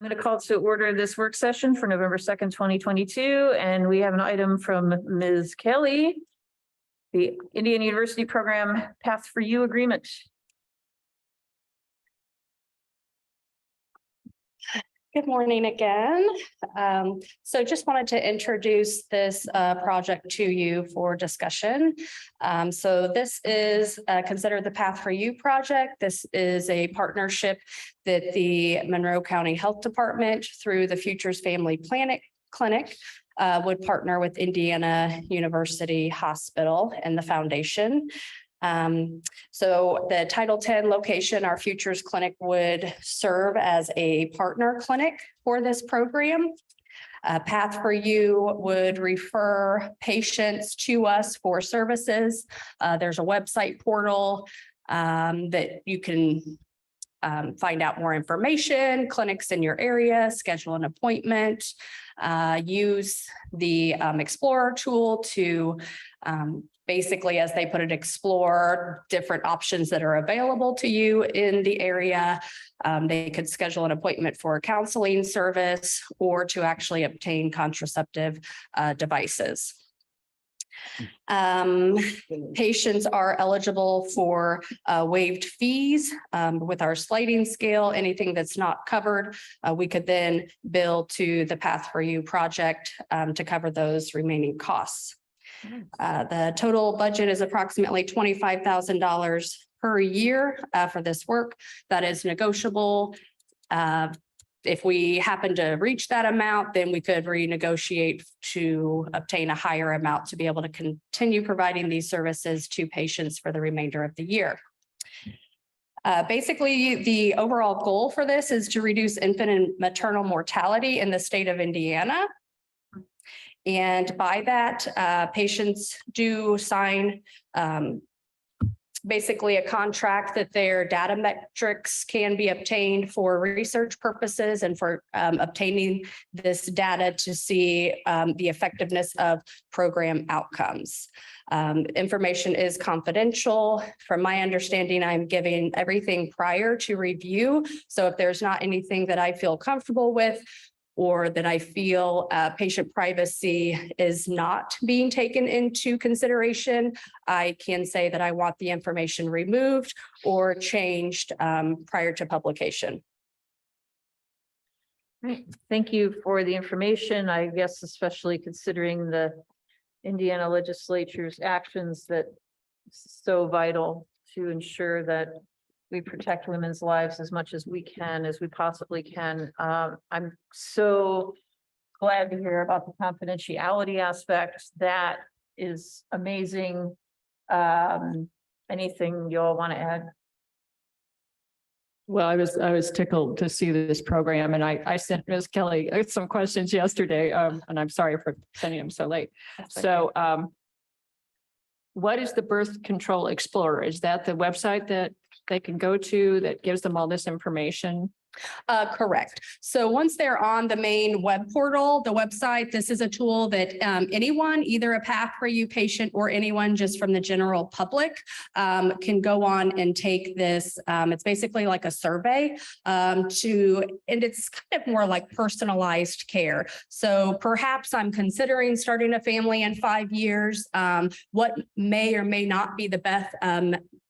I'm going to call to order this work session for November 2nd, 2022, and we have an item from Ms. Kelly, the Indiana University Program Path for You Agreement. Good morning again. So just wanted to introduce this project to you for discussion. So this is considered the Path for You project. This is a partnership that the Monroe County Health Department through the Futures Family Planning Clinic would partner with Indiana University Hospital and the foundation. So the Title 10 location, our Futures Clinic would serve as a partner clinic for this program. Path for You would refer patients to us for services. There's a website portal that you can find out more information, clinics in your area, schedule an appointment, use the Explorer tool to basically, as they put it, explore different options that are available to you in the area. They could schedule an appointment for a counseling service or to actually obtain contraceptive devices. Patients are eligible for waived fees with our sliding scale. Anything that's not covered, we could then bill to the Path for You project to cover those remaining costs. The total budget is approximately $25,000 per year for this work. That is negotiable. If we happen to reach that amount, then we could renegotiate to obtain a higher amount to be able to continue providing these services to patients for the remainder of the year. Basically, the overall goal for this is to reduce infant and maternal mortality in the state of Indiana. And by that, patients do sign basically a contract that their data metrics can be obtained for research purposes and for obtaining this data to see the effectiveness of program outcomes. Information is confidential. From my understanding, I'm giving everything prior to review. So if there's not anything that I feel comfortable with, or that I feel patient privacy is not being taken into consideration, I can say that I want the information removed or changed prior to publication. Great. Thank you for the information. I guess especially considering the Indiana legislature's actions that so vital to ensure that we protect women's lives as much as we can, as we possibly can. I'm so glad to hear about the confidentiality aspect. That is amazing. Anything you all want to add? Well, I was tickled to see this program, and I sent Ms. Kelly some questions yesterday, and I'm sorry for sending them so late. So, what is the Birth Control Explorer? Is that the website that they can go to that gives them all this information? Correct. So once they're on the main web portal, the website, this is a tool that anyone, either a Path for You patient or anyone just from the general public can go on and take this. It's basically like a survey and it's kind of more like personalized care. So perhaps I'm considering starting a family in 5 years. What may or may not be the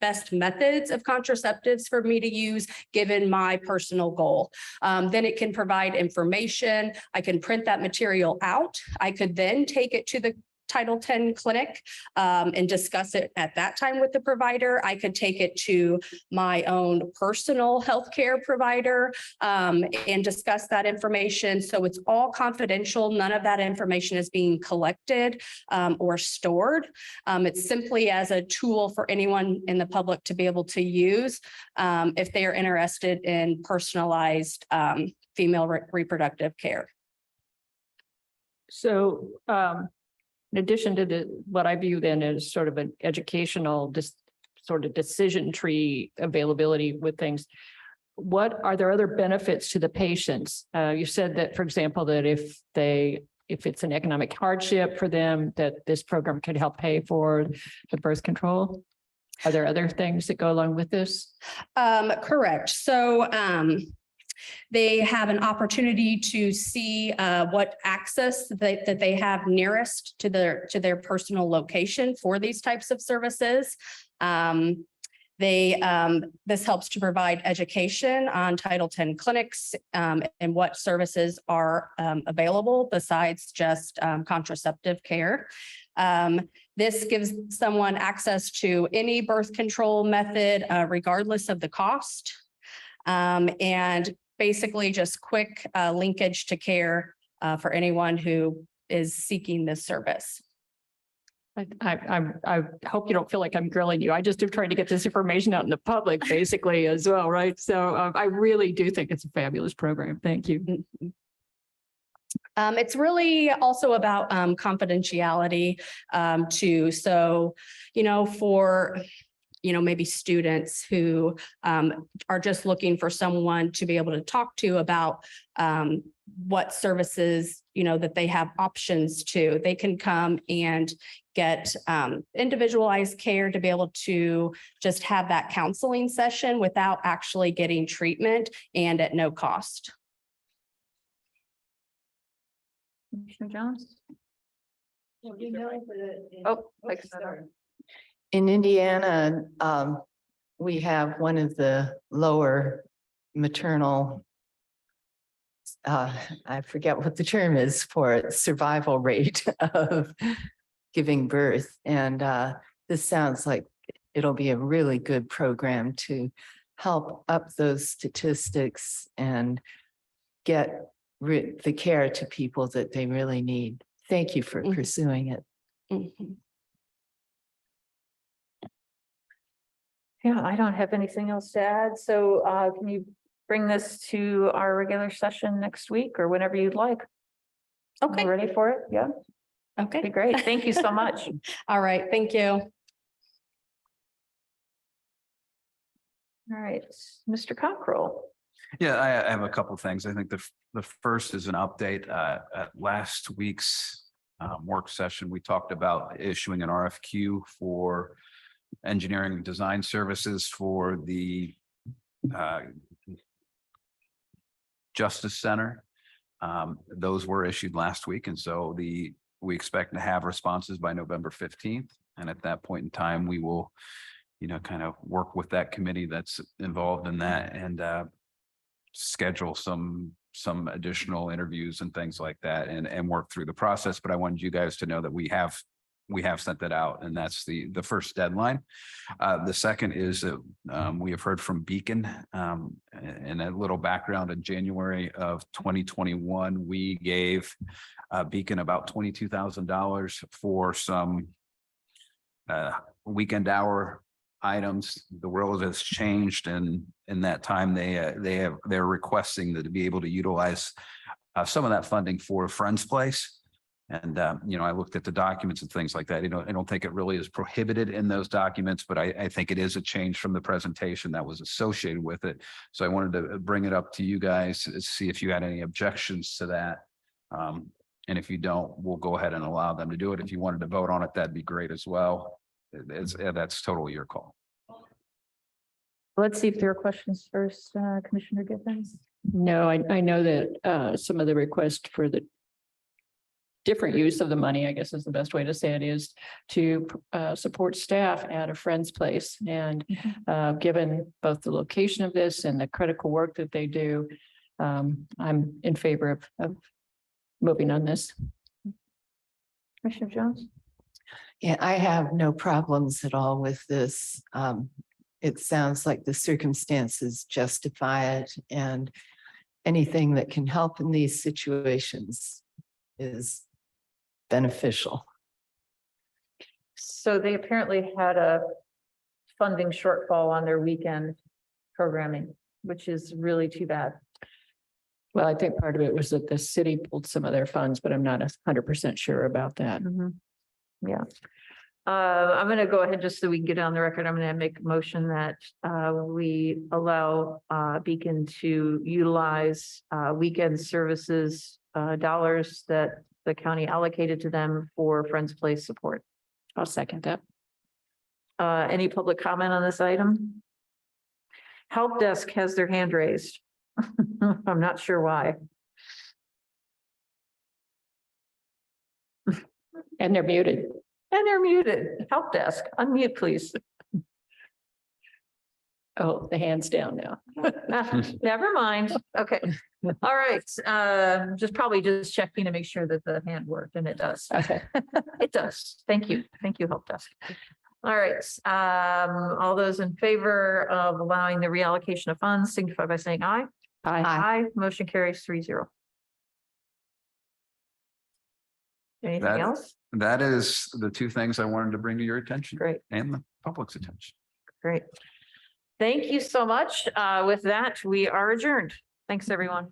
best methods of contraceptives for me to use given my personal goal. Then it can provide information. I can print that material out. I could then take it to the Title 10 clinic and discuss it at that time with the provider. I could take it to my own personal healthcare provider and discuss that information. So it's all confidential. None of that information is being collected or stored. It's simply as a tool for anyone in the public to be able to use if they are interested in personalized female reproductive care. So, in addition to what I view then as sort of an educational sort of decision tree availability with things, what are there other benefits to the patients? You said that, for example, that if it's an economic hardship for them, that this program could help pay for the birth control. Are there other things that go along with this? Correct. So They have an opportunity to see what access that they have nearest to their personal location for these types of services. This helps to provide education on Title X clinics and what services are available besides just contraceptive care. This gives someone access to any birth control method, regardless of the cost. And basically just quick linkage to care for anyone who is seeking this service. I hope you don't feel like I'm grilling you. I just am trying to get this information out in the public basically as well, right? So I really do think it's a fabulous program. Thank you. It's really also about confidentiality too. So, for maybe students who are just looking for someone to be able to talk to about what services, that they have options to. They can come and get individualized care to be able to just have that counseling session without actually getting treatment and at no cost. Commissioner Jones? In Indiana, we have one of the lower maternal, I forget what the term is for it, survival rate of giving birth. And this sounds like it'll be a really good program to help up those statistics and get the care to people that they really need. Thank you for pursuing it. Mhm. Yeah, I don't have anything else to add. So can you bring this to our regular session next week or whenever you'd like? Okay. You ready for it? Yeah. Okay. Okay, great. Thank you so much. All right. Thank you. All right, Mr. Cockrell. Yeah, I have a couple of things. I think the first is an update. At last week's work session, we talked about issuing an RFQ for engineering and design services for the Justice Center. Those were issued last week, and so we expect to have responses by November 15th. And at that point in time, we will, kind of work with that committee that's involved in that and schedule some additional interviews and things like that and work through the process. But I wanted you guys to know that we have sent that out, and that's the first deadline. The second is that we have heard from Beacon, and a little background. In January of 2021, we gave Beacon about $22,000 for some weekend hour items. The world has changed, and in that time they're requesting that to be able to utilize some of that funding for Friends Place. And I looked at the documents and things like that. I don't think it really is prohibited in those documents, but I think it is a change from the presentation that was associated with it. So I wanted to bring it up to you guys to see if you had any objections to that. And if you don't, we'll go ahead and allow them to do it. If you wanted to vote on it, that'd be great as well. That's totally your call. Let's see if there are questions first, Commissioner Gibbons. No, I know that some of the requests for the different use of the money, I guess is the best way to say it, is to support staff at a Friend's Place. And given both the location of this and the critical work that they do, I'm in favor of moving on this. Commissioner Jones? Yeah, I have no problems at all with this. It sounds like the circumstances justify it, and anything that can help in these situations is beneficial. So they apparently had a funding shortfall on their weekend programming, which is really too bad. Well, I think part of it was that the city pulled some of their funds, but I'm not 100% sure about that. Yeah. I'm going to go ahead just so we can get on the record. I'm going to make a motion that we allow Beacon to utilize weekend services dollars that the county allocated to them for Friends Place support. I'll second that. Any public comment on this item? Help desk has their hand raised. I'm not sure why. And they're muted. And they're muted. Help desk, unmute, please. Oh, the hand's down now. Never mind. Okay. All right. Probably just checking to make sure that the hand worked, and it does. Okay. It does. Thank you. Thank you, help desk. All right. All those in favor of allowing the reallocation of funds signify by saying aye. Aye. Aye. Motion carries 3-0. Anything That- else? That is the two things I wanted to bring to your attention Great. and the public's attention. Great. Thank you so much. With that, we are adjourned. Thanks, everyone.